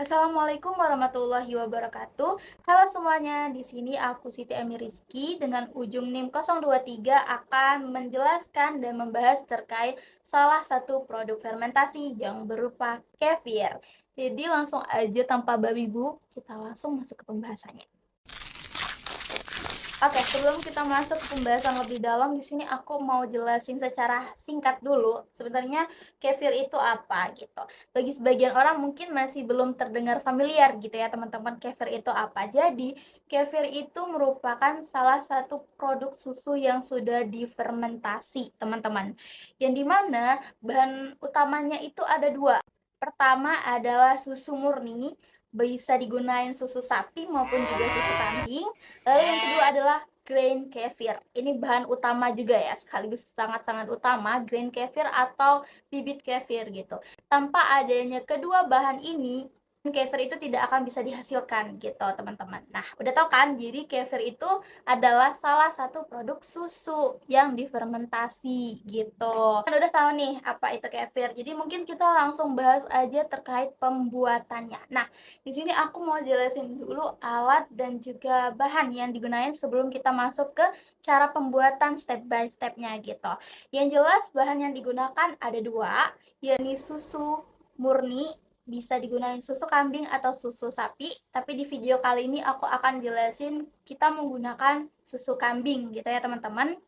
Assalamualaikum warahmatullahi wabarakatuh. Halo semuanya, di sini aku Siti Emi Rizky dengan ujung NIM 023 akan menjelaskan dan membahas terkait salah satu produk fermentasi yang berupa kefir. Jadi langsung aja tanpa babi bu, kita langsung masuk ke pembahasannya. Oke, sebelum kita masuk ke pembahasan lebih dalam, di sini aku mau jelasin secara singkat dulu sebenarnya kefir itu apa gitu. Bagi sebagian orang mungkin masih belum terdengar familiar gitu ya teman-teman, kefir itu apa. Jadi, kefir itu merupakan salah satu produk susu yang sudah difermentasi, teman-teman. Yang dimana bahan utamanya itu ada dua. Pertama adalah susu murni, bisa digunain susu sapi maupun juga susu kambing. Lalu yang kedua adalah grain kefir. Ini bahan utama juga ya, sekaligus sangat-sangat utama, grain kefir atau bibit kefir gitu. Tanpa adanya kedua bahan ini, kefir itu tidak akan bisa dihasilkan gitu teman-teman. Nah, udah tahu kan? Jadi kefir itu adalah salah satu produk susu yang difermentasi gitu. Kan udah tahu nih apa itu kefir. Jadi mungkin kita langsung bahas aja terkait pembuatannya. Nah, di sini aku mau jelasin dulu alat dan juga bahan yang digunakan sebelum kita masuk ke cara pembuatan step by stepnya gitu. Yang jelas bahan yang digunakan ada dua, yakni susu murni, bisa digunakan susu kambing atau susu sapi, tapi di video kali ini aku akan jelasin kita menggunakan susu kambing gitu ya teman-teman.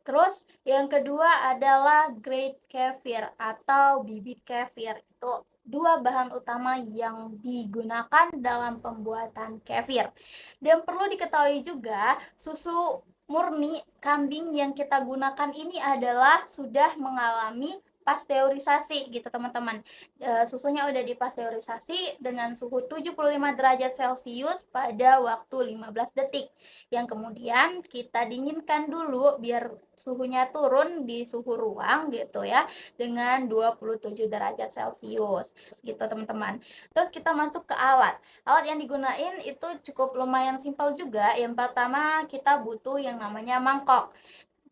Terus yang kedua adalah grade kefir atau bibit kefir. Itu dua bahan utama yang digunakan dalam pembuatan kefir. Dan perlu diketahui juga, susu murni kambing yang kita gunakan ini adalah sudah mengalami pasteurisasi gitu teman-teman. Susunya udah dipasteurisasi dengan suhu 75 derajat Celcius pada waktu 15 detik. Yang kemudian kita dinginkan dulu biar suhunya turun di suhu ruang gitu ya, dengan 27 derajat Celcius gitu teman-teman. Terus kita masuk ke alat. Alat yang digunain itu cukup lumayan simpel juga. Yang pertama kita butuh yang namanya mangkok.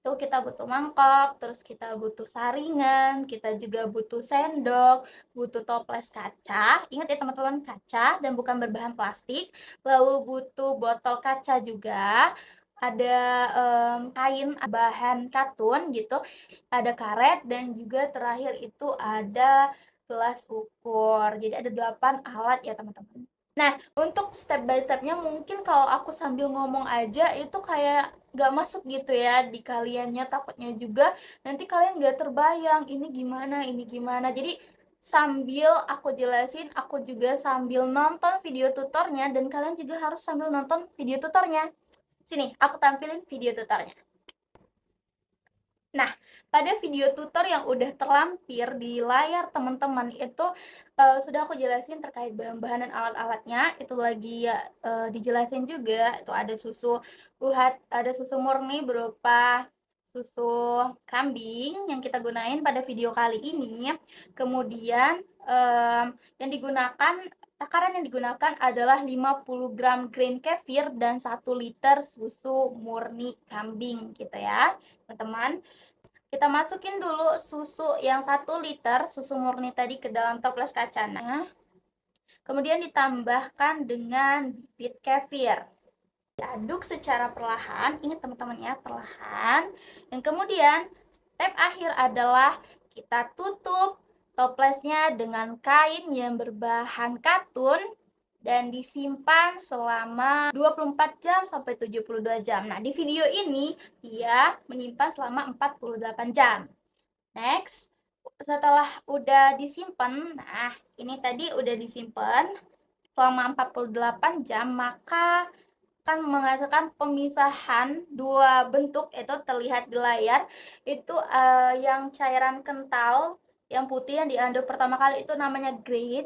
Itu kita butuh mangkok, terus kita butuh saringan, kita juga butuh sendok, butuh toples kaca. Ingat ya teman-teman, kaca dan bukan berbahan plastik. Lalu butuh botol kaca juga. Ada kain bahan katun gitu, ada karet dan juga terakhir itu ada gelas ukur. Jadi ada 8 alat ya teman-teman. Nah, untuk step by stepnya mungkin kalau aku sambil ngomong aja itu kayak gak masuk gitu ya di kaliannya, takutnya juga nanti kalian gak terbayang ini gimana. Jadi sambil aku jelasin, aku juga sambil nonton video tutornya dan kalian juga harus sambil nonton video tutornya. Sini, aku tampilin video tutornya. Nah, pada video tutor yang udah terlampir di layar teman-teman itu sudah aku jelasin terkait bahan-bahan dan alat-alatnya. Itu lagi ya dijelasin juga. Itu ada susu uhat, ada susu murni berupa susu kambing yang kita gunain pada video kali ini. Kemudian yang digunakan takaran yang digunakan adalah 50 gram grain kefir dan 1 liter susu murni kambing gitu ya, teman-teman. Kita masukin dulu susu yang 1 liter, susu murni tadi ke dalam toples kacanya. Kemudian ditambahkan dengan bibit kefir. Diaduk secara perlahan, ingat teman-teman ya, perlahan. Dan kemudian step akhir adalah kita tutup toplesnya dengan kain yang berbahan katun dan disimpan selama 24 jam sampai 72 jam. Nah, di video ini dia menyimpan selama 48 jam. Next, setelah udah disimpan, nah ini tadi udah disimpan selama 48 jam, maka akan menghasilkan pemisahan dua bentuk, itu terlihat di layar. Itu yang cairan kental, yang putih yang diaduk pertama kali itu namanya grade.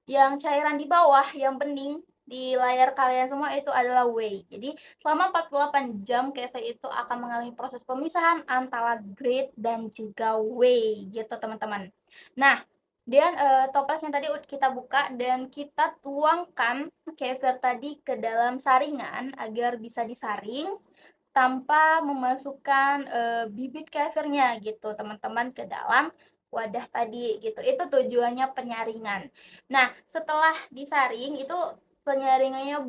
Yang cairan di bawah yang bening di layar kalian semua itu adalah whey. Jadi selama 48 jam kefir itu akan mengalami proses pemisahan antara grade dan juga whey gitu teman-teman. Nah, dan toples yang tadi kita buka dan kita tuangkan kefir tadi ke dalam saringan agar bisa disaring tanpa memasukkan bibit kefirnya gitu teman-teman ke dalam wadah tadi gitu. Itu tujuannya penyaringan. Nah, setelah disaring itu penyaringannya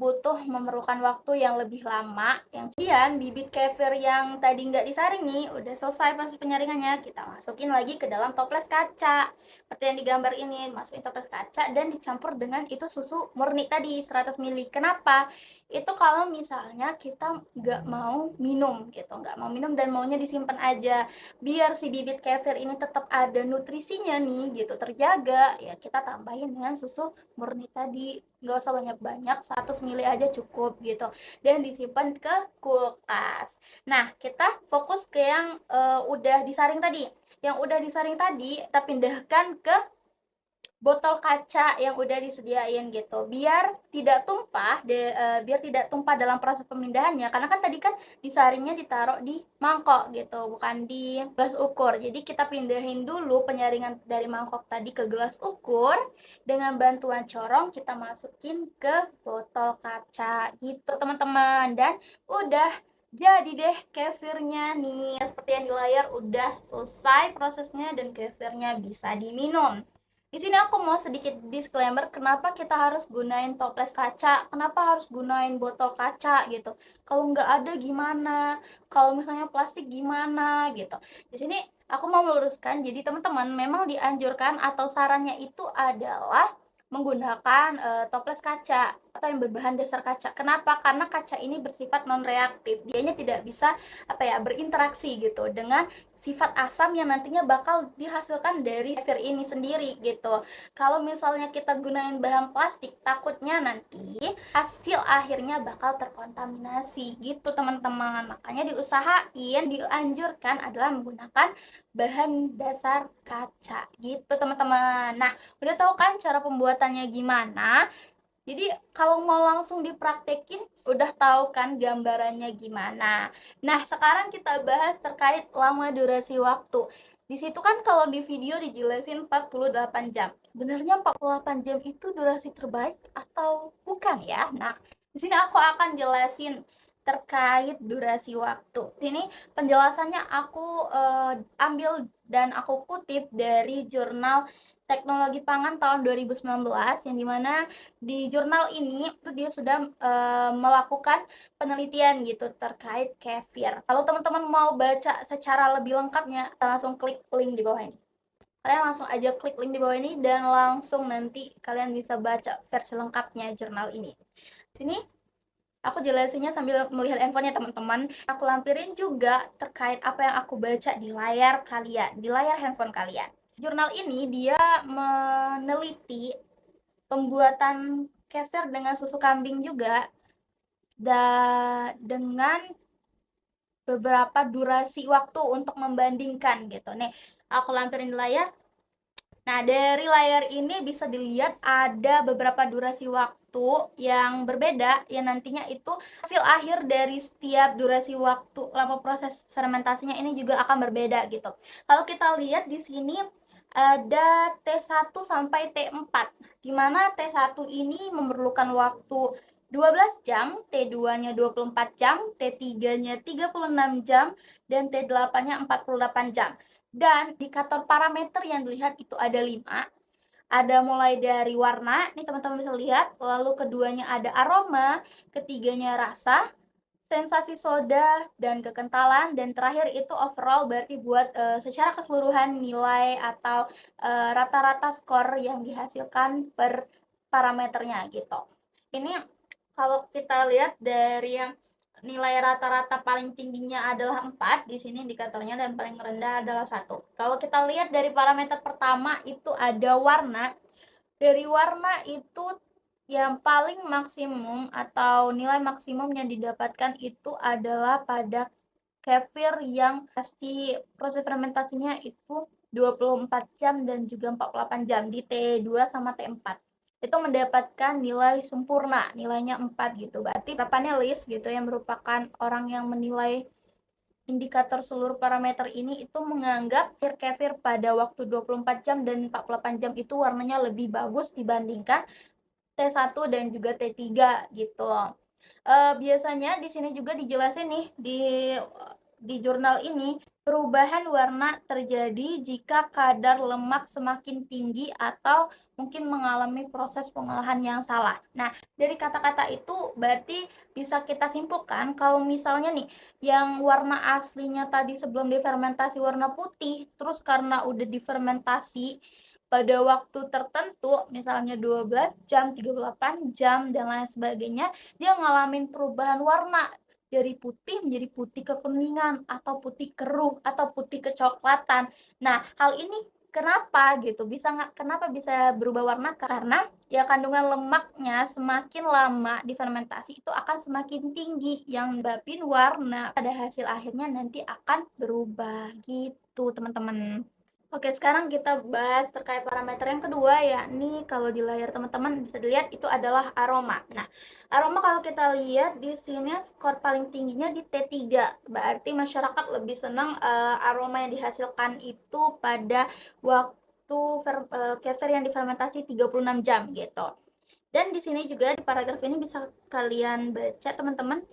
memerlukan waktu yang lebih lama. Yang kemudian bibit kefir yang tadi nggak disaring nih, udah selesai proses penyaringannya, kita masukin lagi ke dalam toples kaca. Seperti yang digambar ini, masukin toples kaca dan dicampur dengan itu susu murni tadi 100 ml. Kenapa? Itu kalau misalnya kita nggak mau minum gitu, nggak mau minum dan maunya disimpan aja biar si bibit kefir ini tetap ada nutrisinya nih gitu, terjaga, ya kita tambahin dengan susu murni tadi. Nggak usah banyak-banyak, 100 ml aja cukup gitu, dan disimpan ke kulkas. Nah, kita fokus ke yang udah disaring tadi. Yang udah disaring tadi kita pindahkan ke botol kaca yang udah disediain gitu, biar tidak tumpah biar tidak tumpah dalam proses pemindahannya, karena kan tadi kan disaringnya ditaruh di mangkok gitu, bukan di gelas ukur. Jadi kita pindahin dulu penyaringan dari mangkok tadi ke gelas ukur, dengan bantuan corong kita masukin ke botol kaca gitu teman-teman, dan udah jadi deh kefirnya nih. Seperti yang di layar, udah selesai prosesnya dan kefirnya bisa diminum. Di sini aku mau sedikit disclaimer kenapa kita harus gunain toples kaca, kenapa harus gunain botol kaca gitu. Kalau nggak ada gimana? Kalau misalnya plastik gimana gitu. Di sini aku mau meluruskan, jadi teman-teman memang dianjurkan atau sarannya itu adalah menggunakan toples kaca atau yang berbahan dasar kaca. Kenapa? Karena kaca ini bersifat non reaktif. Dianya tidak bisa berinteraksi gitu dengan sifat asam yang nantinya bakal dihasilkan dari kefir ini sendiri gitu. Kalau misalnya kita gunain bahan plastik, takutnya nanti hasil akhirnya bakal terkontaminasi gitu teman-teman. Makanya diusahain, dianjurkan adalah menggunakan bahan dasar kaca gitu teman-teman. Nah, udah tahu kan cara pembuatannya gimana? Jadi kalau mau langsung dipraktekin, udah tahu kan gambarannya gimana. Nah, sekarang kita bahas terkait lama durasi waktu. Di situ kan kalau di video dijelasin 48 jam. Sebenarnya 48 jam itu durasi terbaik atau bukan ya? Nah, di sini aku akan jelasin terkait durasi waktu. Sini penjelasannya aku ambil dan aku kutip dari jurnal Teknologi Pangan tahun 2019, yang dimana di jurnal ini itu dia sudah melakukan penelitian gitu terkait kefir. Kalau teman-teman mau baca secara lebih lengkapnya, langsung klik link di bawah ini. Kalian langsung aja klik link di bawah ini dan langsung nanti kalian bisa baca versi lengkapnya jurnal ini. Sini aku jelasinnya sambil melihat handphonenya teman-teman. Aku lampirin juga terkait apa yang aku baca di layar kalian, di layar handphone kalian. Jurnal ini dia meneliti pembuatan kefir dengan susu kambing juga, dengan beberapa durasi waktu untuk membandingkan gitu. Nih, aku lampirin di layar. Nah, dari layar ini bisa dilihat ada beberapa durasi waktu yang berbeda, yang nantinya itu hasil akhir dari setiap durasi waktu lama proses fermentasinya ini juga akan berbeda gitu. Kalau kita lihat di sini ada T1 sampai T4, di mana T1 ini memerlukan waktu 12 jam, T2-nya 24 jam, T3-nya 36 jam, dan T8-nya 48 jam. Dan indikator parameter yang dilihat itu ada 5. Ada mulai dari warna, nih teman-teman bisa lihat, lalu keduanya ada aroma, ketiganya rasa, sensasi soda, dan kekentalan, dan terakhir itu overall, berarti buat secara keseluruhan nilai atau rata-rata skor yang dihasilkan per parameternya gitu. Ini kalau kita lihat dari yang nilai rata-rata paling tingginya adalah 4 di sini indikatornya, dan paling rendah adalah 1. Kalau kita lihat dari parameter pertama itu ada warna. Dari warna itu yang paling maksimum atau nilai maksimum yang didapatkan itu adalah pada kefir yang pasti proses fermentasinya itu 24 jam dan juga 48 jam di T2 sama T4. Itu mendapatkan nilai sempurna, nilainya 4 gitu. Berarti para panelis gitu yang merupakan orang yang menilai indikator seluruh parameter ini itu menganggap kefir pada waktu 24 jam dan 48 jam itu warnanya lebih bagus dibandingkan T1 dan juga T3 gitu. Biasanya di sini juga dijelasin nih di jurnal ini Perubahan warna terjadi jika kadar lemak semakin tinggi atau mungkin mengalami proses pengolahan yang salah. Nah, dari kata-kata itu berarti bisa kita simpulkan kalau misalnya nih yang warna aslinya tadi sebelum difermentasi warna putih, terus karena udah difermentasi pada waktu tertentu, misalnya 12 jam, 38 jam, dan lain sebagainya, dia ngalamin perubahan warna dari putih menjadi putih kekuningan atau putih keruh atau putih kecoklatan. Nah, hal ini kenapa gitu? Kenapa bisa berubah warna? Karena ya kandungan lemaknya semakin lama difermentasi itu akan semakin tinggi yang menyebabkan warna pada hasil akhirnya nanti akan berubah gitu, teman-teman. Oke, sekarang kita bahas terkait parameter yang kedua, yakni kalau di layar teman-teman bisa dilihat itu adalah aroma. Nah, aroma kalau kita lihat di sini skor paling tingginya di T3. Berarti masyarakat lebih senang aroma yang dihasilkan itu pada waktu kefir yang difermentasi 36 jam gitu. Dan di sini juga di paragraf ini bisa kalian baca teman-teman,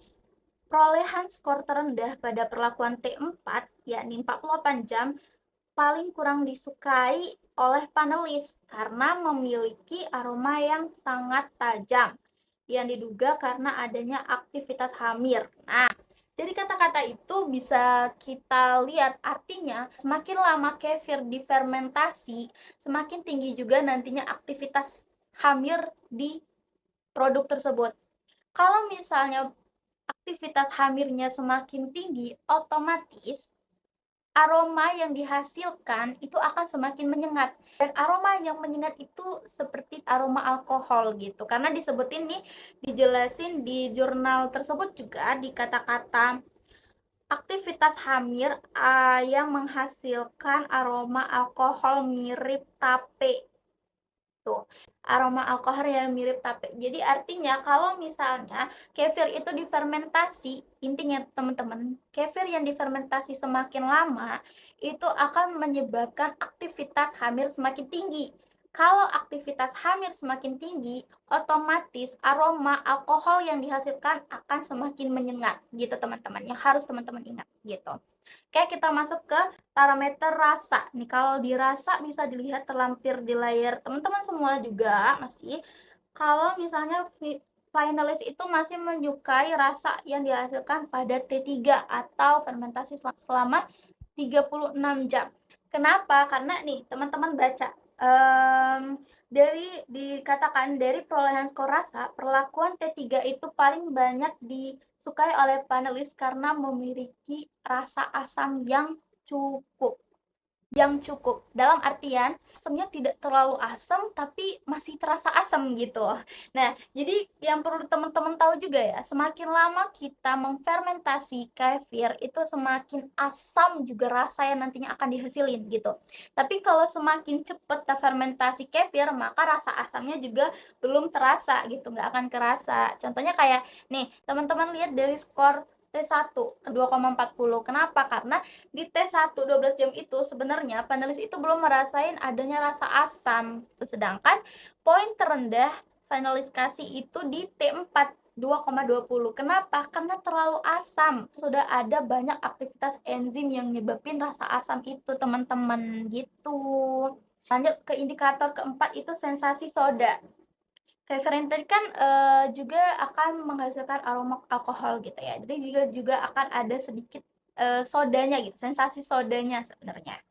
perolehan skor terendah pada perlakuan T4 yakni 48 jam paling kurang disukai oleh panelis karena memiliki aroma yang sangat tajam yang diduga karena adanya aktivitas hamir. Nah, dari kata-kata itu bisa kita lihat artinya semakin lama kefir difermentasi, semakin tinggi juga nantinya aktivitas hamir di produk tersebut. Kalau misalnya aktivitas hamirnya semakin tinggi, otomatis aroma yang dihasilkan itu akan semakin menyengat, dan aroma yang menyengat itu seperti aroma alkohol gitu, karena disebutin nih, dijelasin di jurnal tersebut juga di kata-kata aktivitas hamir yang menghasilkan aroma alkohol mirip tape. Tuh, aroma alkohol yang mirip tape. Jadi artinya kalau misalnya kefir itu difermentasi, intinya teman-teman, kefir yang difermentasi semakin lama itu akan menyebabkan aktivitas hamir semakin tinggi. Kalau aktivitas hamir semakin tinggi, otomatis aroma alkohol yang dihasilkan akan semakin menyengat gitu teman-teman. Yang harus teman-teman ingat gitu. Oke, kita masuk ke parameter rasa. Nih, kalau di rasa bisa dilihat terlampir di layar teman-teman semua juga masih. Kalau misalnya finalis itu masih menyukai rasa yang dihasilkan pada T3 atau fermentasi selama 36 jam. Kenapa? Karena nih, teman-teman baca. Dikatakan dari perolehan skor rasa, perlakuan T3 itu paling banyak disukai oleh panelis karena memiliki rasa asam yang cukup dalam artian asamnya tidak terlalu asam tapi masih terasa asam gitu. Nah, jadi yang perlu teman-teman tahu juga ya, semakin lama kita memfermentasi kefir itu semakin asam juga rasa yang nantinya akan dihasilin gitu. Tapi kalau semakin cepat fermentasi kefir, maka rasa asamnya juga belum terasa gitu, nggak akan kerasa. Contohnya kayak nih, teman-teman lihat dari skor T1 2,40. Kenapa? Karena di T1 12 jam itu sebenarnya panelis itu belum merasain adanya rasa asam. Sedangkan poin terendah finalis kasih itu di T4 2,20. Kenapa? Karena terlalu asam. Sudah ada banyak aktivitas enzim yang nyebabin rasa asam itu, teman-teman, gitu. Lanjut ke indikator keempat itu sensasi soda. Kefir tadi kan juga akan menghasilkan aroma alkohol gitu ya. Jadi juga akan ada sedikit sodanya gitu, sensasi sodanya sebenarnya.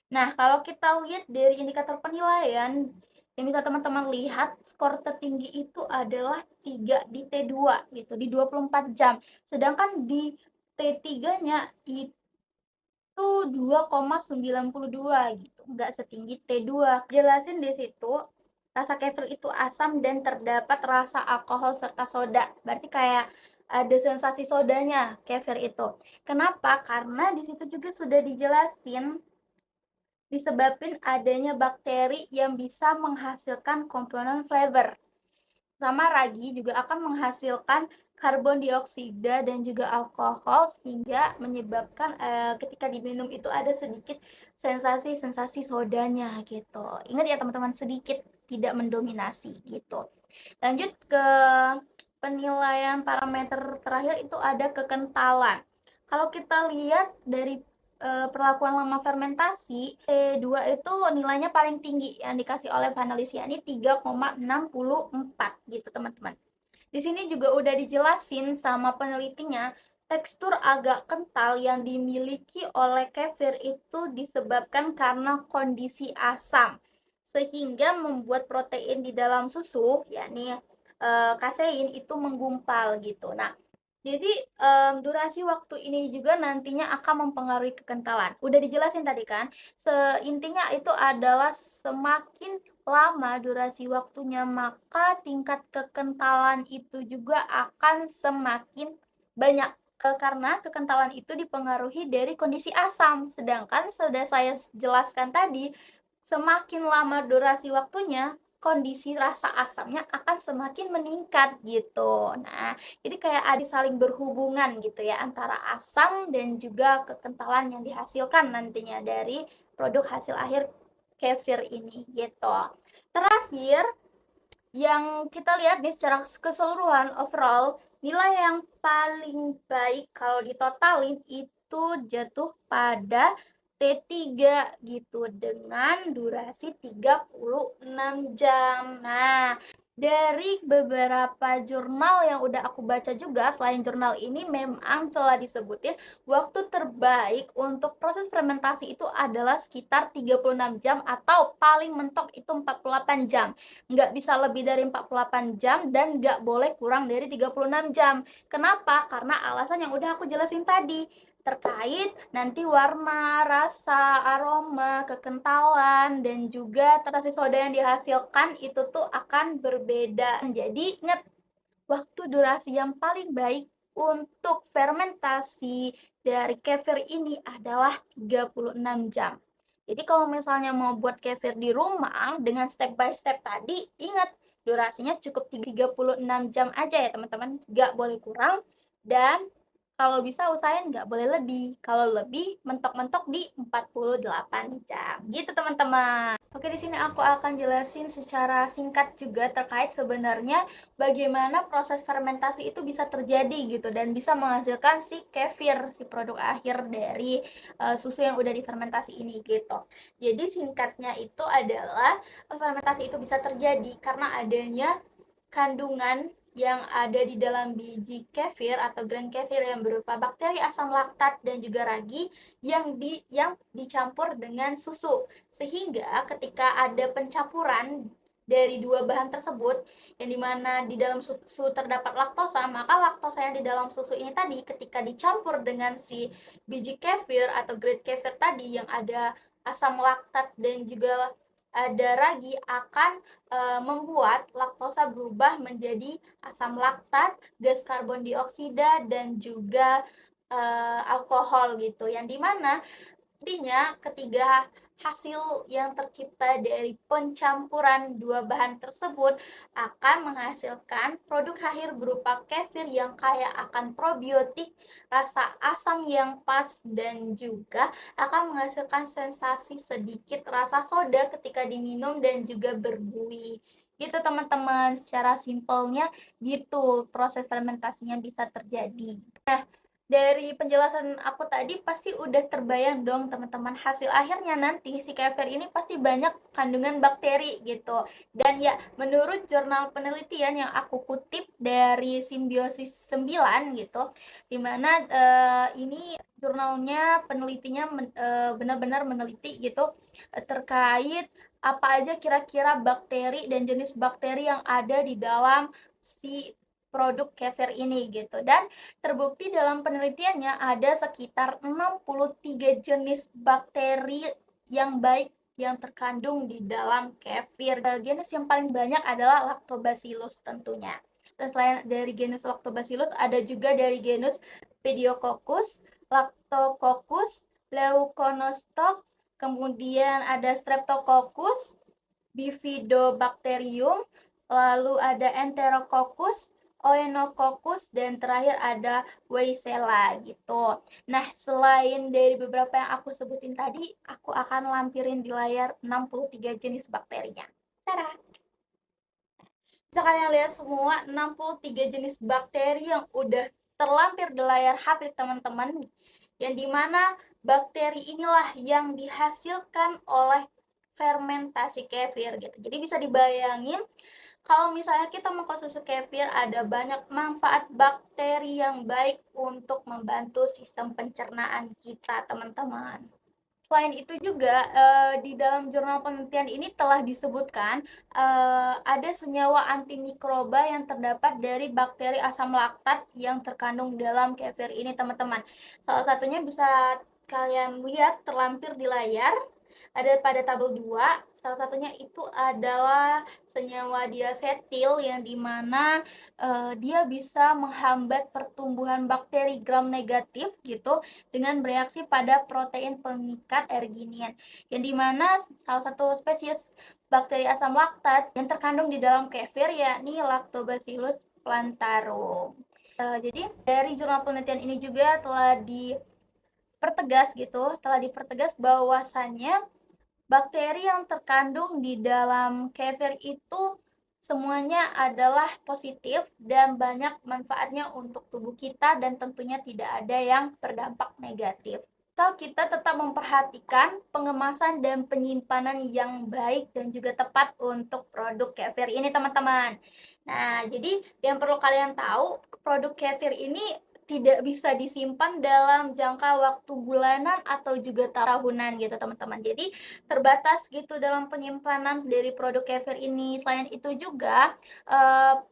Nah, kalau kita lihat dari indikator penilaian yang bisa teman-teman lihat, skor tertinggi itu adalah 3 di T2 gitu, di 24 jam. Sedangkan di T3-nya itu 2,92 gitu, nggak setinggi T2. Jelasin di situ, rasa kefir itu asam dan terdapat rasa alkohol serta soda. Berarti kayak ada sensasi sodanya kefir itu. Kenapa? Karena di situ juga sudah dijelasin disebabkan adanya bakteri yang bisa menghasilkan komponen flavor. Sama ragi juga akan menghasilkan karbon dioksida dan juga alkohol sehingga menyebabkan ketika diminum itu ada sedikit sensasi sodanya gitu. Ingat ya teman-teman, sedikit, tidak mendominasi gitu. Lanjut ke penilaian parameter terakhir itu ada kekentalan. Kalau kita lihat dari perlakuan lama fermentasi, T2 itu nilainya paling tinggi yang dikasih oleh panelis, yakni 3,64 gitu teman-teman. Di sini juga udah dijelasin sama penelitinya, tekstur agak kental yang dimiliki oleh kefir itu disebabkan karena kondisi asam, sehingga membuat protein di dalam susu, yakni kasein itu menggumpal gitu. Nah, jadi durasi waktu ini juga nantinya akan mempengaruhi kekentalan. Udah dijelasin tadi kan, intinya itu adalah semakin lama durasi waktunya, maka tingkat kekentalan itu juga akan semakin banyak. Karena kekentalan itu dipengaruhi dari kondisi asam. Sedangkan sudah saya jelaskan tadi, semakin lama durasi waktunya, kondisi rasa asamnya akan semakin meningkat gitu. Nah, jadi kayak ada saling berhubungan gitu ya antara asam dan juga kekentalan yang dihasilkan nantinya dari produk hasil akhir kefir ini gitu. Terakhir, yang kita lihat nih secara keseluruhan overall, nilai yang paling baik kalau ditotalin itu jatuh pada T3 gitu dengan durasi 36 jam. Nah, dari beberapa jurnal yang udah aku baca juga, selain jurnal ini memang telah disebutin waktu terbaik untuk proses fermentasi itu adalah sekitar 36 jam atau paling mentok itu 48 jam. Nggak bisa lebih dari 48 jam dan nggak boleh kurang dari 36 jam. Kenapa? Karena alasan yang udah aku jelasin tadi, terkait nanti warna, rasa, aroma, kekentalan, dan juga teratai soda yang dihasilkan itu tuh akan berbeda. Jadi ingat, waktu durasi yang paling baik untuk fermentasi dari kefir ini adalah 36 jam. Jadi kalau misalnya mau buat kefir di rumah dengan step by step tadi, ingat durasinya cukup 36 jam aja ya teman-teman, nggak boleh kurang, dan kalau bisa usahain nggak boleh lebih. Kalau lebih, mentok-mentok di 48 jam. Gitu teman-teman. Oke, di sini aku akan jelasin secara singkat juga terkait sebenarnya bagaimana proses fermentasi itu bisa terjadi gitu dan bisa menghasilkan si kefir, si produk akhir dari susu yang udah difermentasi ini gitu. Jadi singkatnya itu adalah fermentasi itu bisa terjadi karena adanya kandungan yang ada di dalam biji kefir atau grain kefir yang berupa bakteri asam laktat dan juga ragi yang dicampur dengan susu, sehingga ketika ada pencampuran dari dua bahan tersebut yang dimana di dalam susu terdapat laktosa, maka laktosa yang di dalam susu ini tadi ketika dicampur dengan si biji kefir atau grade kefir tadi yang ada asam laktat dan juga ada ragi akan membuat laktosa berubah menjadi asam laktat, gas karbon dioksida, dan juga alkohol gitu. Yang dimana intinya ketiga hasil yang tercipta dari pencampuran dua bahan tersebut akan menghasilkan produk akhir berupa kefir yang kaya akan probiotik, rasa asam yang pas, dan juga akan menghasilkan sensasi sedikit rasa soda ketika diminum dan juga berbuih. Gitu teman-teman, secara simpelnya gitu proses fermentasinya bisa terjadi. Nah, dari penjelasan aku tadi pasti udah terbayang dong teman-teman, hasil akhirnya nanti si kefir ini pasti banyak kandungan bakteri gitu. Dan ya, menurut jurnal penelitian yang aku kutip dari Simbiosis 9 gitu, dimana ini jurnalnya penelitinya benar-benar meneliti gitu terkait apa aja kira-kira bakteri dan jenis bakteri yang ada di dalam si produk kefir ini gitu. Dan terbukti dalam penelitiannya ada sekitar 63 jenis bakteri yang baik yang terkandung di dalam kefir. Genus yang paling banyak adalah Lactobacillus tentunya. Selain dari genus Lactobacillus, ada juga dari genus Pediococcus, Lactococcus, Leuconostoc, kemudian ada Streptococcus, Bifidobacterium, lalu ada Enterococcus, Oenococcus, dan terakhir ada Weissella gitu. Nah, selain dari beberapa yang aku sebutin tadi, aku akan lampirin di layar 63 jenis bakterinya. Tada! Bisa kalian lihat semua 63 jenis bakteri yang udah terlampir di layar HP teman-teman, yang dimana bakteri inilah yang dihasilkan oleh fermentasi kefir gitu. Jadi bisa dibayangin kalau misalnya kita mengkonsumsi kefir, ada banyak manfaat bakteri yang baik untuk membantu sistem pencernaan kita, teman-teman. Selain itu juga, di dalam jurnal penelitian ini telah disebutkan, ada senyawa antimikroba yang terdapat dari bakteri asam laktat yang terkandung dalam kefir ini, teman-teman. Salah satunya bisa kalian lihat terlampir di layar, ada pada tabel 2. Salah satunya itu adalah senyawa diasetil yang dimana dia bisa menghambat pertumbuhan bakteri gram negatif gitu dengan bereaksi pada protein pengikat arginin, yang dimana salah satu spesies bakteri asam laktat yang terkandung di dalam kefir yakni Lactobacillus plantarum. Jadi dari jurnal penelitian ini juga telah dipertegas bahwasannya bakteri yang terkandung di dalam kefir itu semuanya adalah positif dan banyak manfaatnya untuk tubuh kita dan tentunya tidak ada yang berdampak negatif. Asal kita tetap memperhatikan pengemasan dan penyimpanan yang baik dan juga tepat untuk produk kefir ini, teman-teman. Nah, jadi yang perlu kalian tahu, produk kefir ini tidak bisa disimpan dalam jangka waktu bulanan atau juga tahunan gitu, teman-teman. Jadi terbatas gitu dalam penyimpanan dari produk kefir ini. Selain itu juga,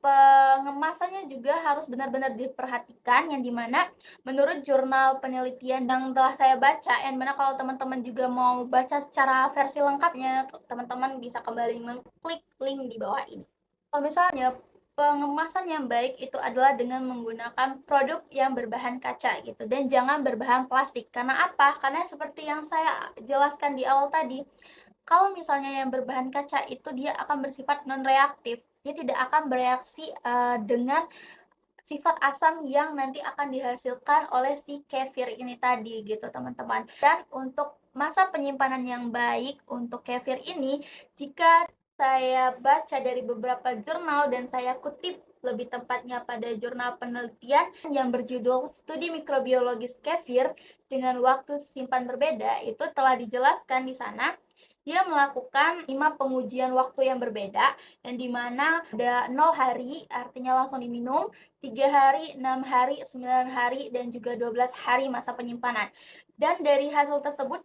pengemasannya juga harus benar-benar diperhatikan, yang dimana menurut jurnal penelitian yang telah saya baca, yang mana kalau teman-teman juga mau baca secara versi lengkapnya, teman-teman bisa kembali mengklik link di bawah ini. Kalau misalnya pengemasan yang baik itu adalah dengan menggunakan produk yang berbahan kaca gitu, dan jangan berbahan plastik. Karena apa? Karena seperti yang saya jelaskan di awal tadi, kalau misalnya yang berbahan kaca itu dia akan bersifat non-reaktif. Dia tidak akan bereaksi dengan sifat asam yang nanti akan dihasilkan oleh si kefir ini tadi gitu, teman-teman. Dan untuk masa penyimpanan yang baik untuk kefir ini, jika saya baca dari beberapa jurnal dan saya kutip lebih tepatnya pada jurnal penelitian yang berjudul Studi Mikrobiologis Kefir dengan waktu simpan berbeda, itu telah dijelaskan di sana dia melakukan 5 pengujian waktu yang berbeda, yang dimana ada 0 hari artinya langsung diminum, 3 hari, 6 hari, 9 hari, dan juga 12 hari masa penyimpanan. Dan dari hasil tersebut,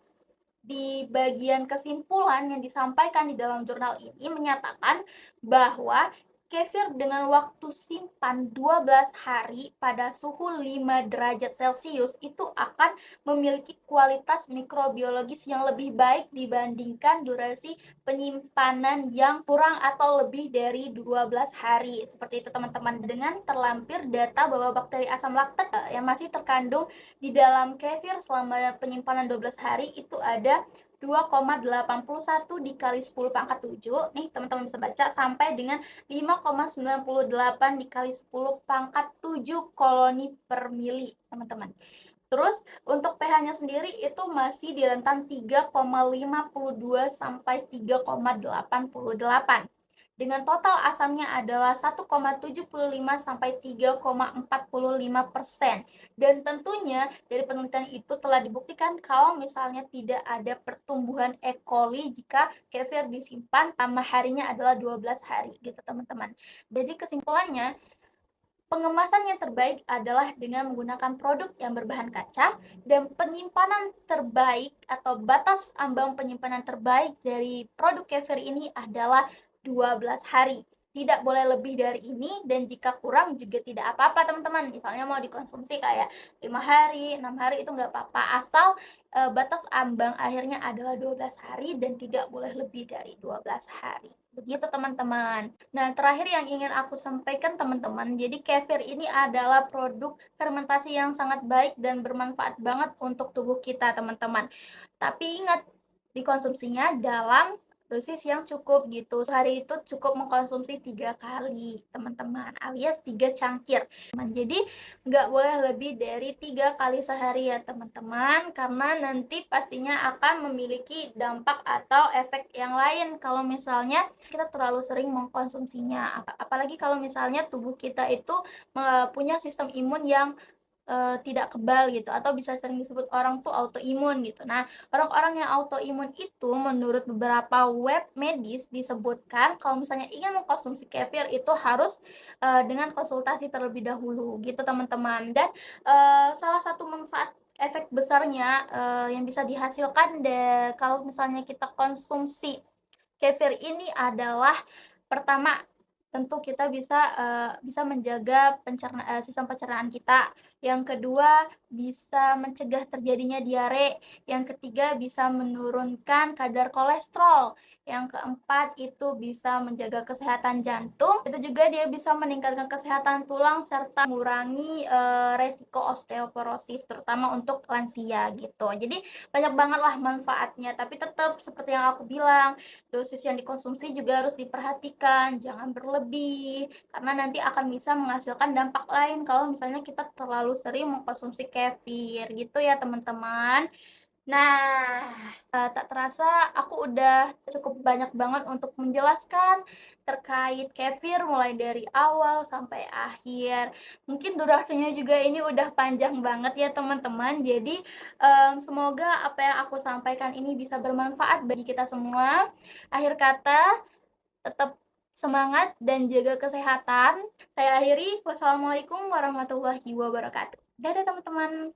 di bagian kesimpulan yang disampaikan di dalam jurnal ini menyatakan bahwa kefir dengan waktu simpan 12 hari pada suhu 5 derajat Celcius itu akan memiliki kualitas mikrobiologis yang lebih baik dibandingkan durasi penyimpanan yang kurang atau lebih dari 12 hari. Seperti itu, teman-teman, dengan terlampir data bahwa bakteri asam laktat yang masih terkandung di dalam kefir selama penyimpanan 12 hari itu ada 2,81 dikali 10 pangkat 7. Nih, teman-teman bisa baca sampai dengan 5,98 dikali 10 pangkat 7 koloni per mili, teman-teman. Terus untuk pH-nya sendiri itu masih di rentang 3,52 sampai 3,88. Dengan total asamnya adalah 1,75 sampai 3,45%. Dan tentunya dari penelitian itu telah dibuktikan kalau misalnya tidak ada pertumbuhan E. coli jika kefir disimpan tambah harinya adalah 12 hari gitu, teman-teman. Jadi kesimpulannya, pengemasan yang terbaik adalah dengan menggunakan produk yang berbahan kaca, dan penyimpanan terbaik atau batas ambang penyimpanan terbaik dari produk kefir ini adalah 12 hari. Tidak boleh lebih dari ini, dan jika kurang juga tidak apa-apa, teman-teman. Misalnya mau dikonsumsi kayak 5 hari, 6 hari, itu nggak apa-apa. Asal batas ambang akhirnya adalah 12 hari dan tidak boleh lebih dari 12 hari. Begitu, teman-teman. Nah, terakhir yang ingin aku sampaikan, teman-teman, jadi kefir ini adalah produk fermentasi yang sangat baik dan bermanfaat banget untuk tubuh kita, teman-teman. Tapi ingat, dikonsumsinya dalam dosis yang cukup gitu. Sehari itu cukup mengkonsumsi 3 kali, teman-teman, alias 3 cangkir. Jadi nggak boleh lebih dari 3 kali sehari ya, teman-teman, karena nanti pastinya akan memiliki dampak atau efek yang lain kalau misalnya kita terlalu sering mengkonsumsinya. Apalagi kalau misalnya tubuh kita itu punya sistem imun yang tidak kebal gitu atau bisa sering disebut orang tuh autoimun gitu. Nah, orang-orang yang autoimun itu menurut beberapa web medis disebutkan kalau misalnya ingin mengkonsumsi kefir itu harus, dengan konsultasi terlebih dahulu gitu teman-teman. Dan, salah satu manfaat efek besarnya, yang bisa dihasilkan kalau misalnya kita konsumsi kefir ini adalah pertama, tentu kita bisa menjaga sistem pencernaan kita. Yang kedua, bisa mencegah terjadinya diare. Yang ketiga, bisa menurunkan kadar kolesterol. Yang keempat, itu bisa menjaga kesehatan jantung. Itu juga dia bisa meningkatkan kesehatan tulang serta mengurangi, resiko osteoporosis terutama untuk lansia gitu. Jadi banyak banget lah manfaatnya, tapi tetap seperti yang aku bilang, dosis yang dikonsumsi juga harus diperhatikan, jangan berlebih, karena nanti akan bisa menghasilkan dampak lain kalau misalnya kita terlalu sering mengkonsumsi kefir, gitu ya teman-teman. Nah, tak terasa aku udah cukup banyak banget untuk menjelaskan terkait kefir mulai dari awal sampai akhir. Mungkin durasinya juga ini udah panjang banget ya teman-teman. Jadi, semoga apa yang aku sampaikan ini bisa bermanfaat bagi kita semua. Akhir kata, tetap semangat dan jaga kesehatan. Saya akhiri, wassalamualaikum warahmatullahi wabarakatuh. Dadah teman-teman.